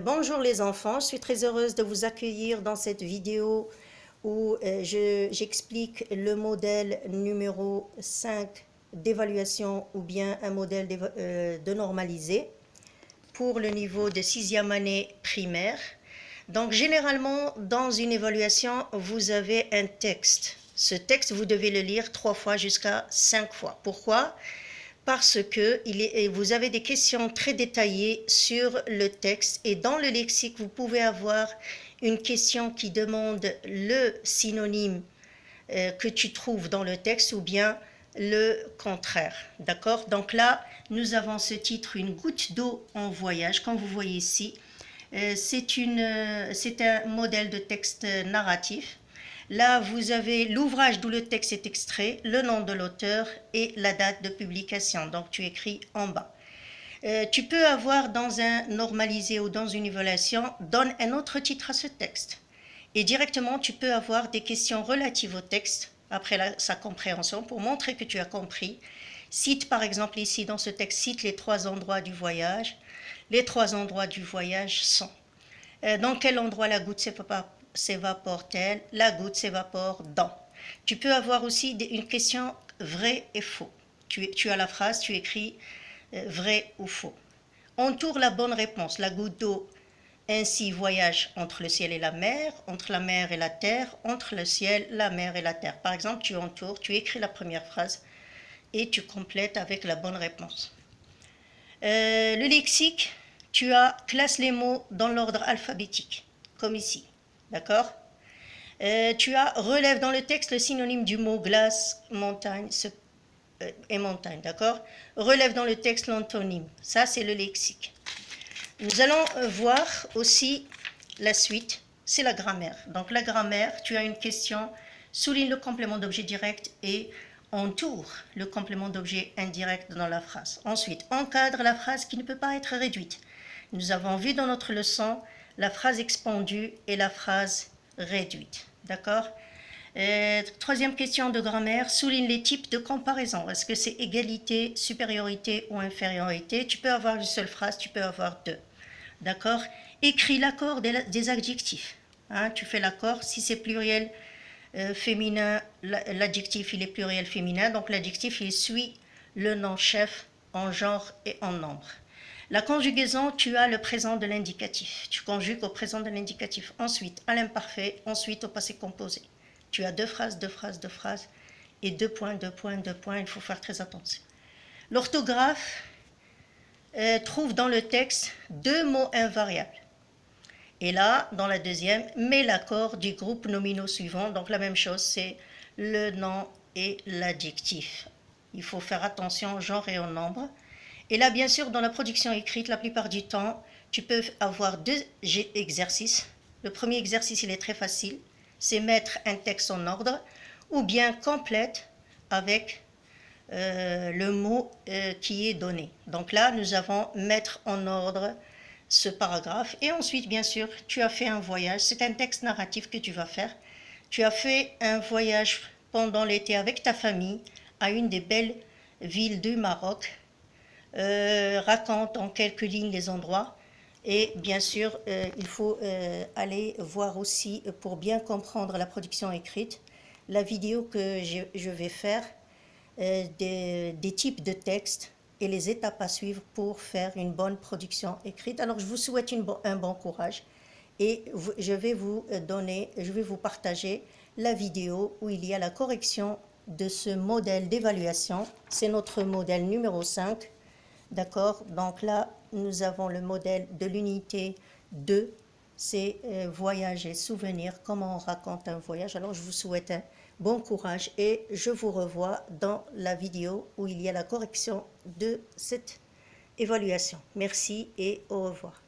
Bonjour les enfants, je suis très heureuse de vous accueillir dans cette vidéo où j'explique le modèle numéro 5 d'évaluation ou bien un modèle de normalisé pour le niveau de 6e année primaire. Donc généralement dans une évaluation vous avez un texte. Ce texte vous devez le lire 3 fois jusqu'à 5 fois. Pourquoi ? Parce que vous avez des questions très détaillées sur le texte et dans le lexique, vous pouvez avoir une question qui demande le synonyme que tu trouves dans le texte ou bien le contraire. D'accord? Donc là, nous avons ce titre, une goutte d'eau en voyage, comme vous voyez ici. C'est un modèle de texte narratif. Là, vous avez l'ouvrage d'où le texte est extrait, le nom de l'auteur et la date de publication. Donc, tu écris en bas. Tu peux avoir dans un normalisé ou dans une évaluation, donne un autre titre à ce texte. Et directement, tu peux avoir des questions relatives au texte après sa compréhension pour montrer que tu as compris. Cite par exemple ici dans ce texte, cite les 3 endroits du voyage. Les 3 endroits du voyage sont dans quel endroit la goutte s'évapore-t-elle? La goutte s'évapore dans. Tu peux avoir aussi une question vrai et faux. Tu as la phrase, tu écris vrai ou faux. Entoure la bonne réponse. La goutte d'eau ainsi voyage entre le ciel et la mer et la terre, entre le ciel, la mer et la terre. Par exemple, tu entoures, tu écris la première phrase et tu complètes avec la bonne réponse. Le lexique, tu classe les mots dans l'ordre alphabétique, comme ici, d'accord? Tu relève dans le texte le synonyme du mot glace, montagne et montagne, d'accord? Relève dans le texte l'antonyme, ça c'est le lexique. Nous allons voir aussi la suite, c'est la grammaire. Donc la grammaire, tu as une question, souligne le complément d'objet direct et entoure le complément d'objet indirect dans la phrase. Ensuite, encadre la phrase qui ne peut pas être réduite. Nous avons vu dans notre leçon la phrase expandue et la phrase réduite. D'accord? Troisième question de grammaire, souligne les types de comparaison. Est-ce que c'est égalité, supériorité ou infériorité? Tu peux avoir une seule phrase, tu peux avoir 2. D'accord? Écris l'accord des adjectifs. Hein, tu fais l'accord, si c'est pluriel féminin, l'adjectif il est pluriel féminin, donc l'adjectif il suit le nom chef en genre et en nombre. La conjugaison, tu as le présent de l'indicatif. Tu conjugues au présent de l'indicatif. Ensuite, à l'imparfait, ensuite au passé composé. Tu as 2 phrases, 2 phrases, 2 phrases et 2 points, 2 points, 2 points. Il faut faire très attention. L'orthographe trouve dans le texte 2 mots invariables. Et là, dans la deuxième, mets l'accord du groupe nominaux suivant. Donc la même chose, c'est le nom et l'adjectif. Il faut faire attention au genre et au nombre. Et là, bien sûr, dans la production écrite, la plupart du temps, tu peux avoir 2 exercices. Le premier exercice, il est très facile. C'est mettre un texte en ordre ou bien complète avec le mot qui est donné. Donc là, nous avons mettre en ordre ce paragraphe. Et ensuite, bien sûr, tu as fait un voyage. C'est un texte narratif que tu vas faire. Tu as fait un voyage pendant l'été avec ta famille à une des belles villes du Maroc. Raconte en quelques lignes les endroits. Et bien sûr, il faut aller voir aussi, pour bien comprendre la production écrite, la vidéo que je vais faire des types de textes et les étapes à suivre pour faire une bonne production écrite. Alors, je vous souhaite un bon courage et je vais vous partager la vidéo où il y a la correction de ce modèle d'évaluation. C'est notre modèle numéro 5. D'accord? Donc là, nous avons le modèle de l'unité 2. C'est voyage et souvenirs, comment on raconte un voyage. Alors, je vous souhaite un bon courage et je vous revois dans la vidéo où il y a la correction de cette évaluation. Merci et au revoir.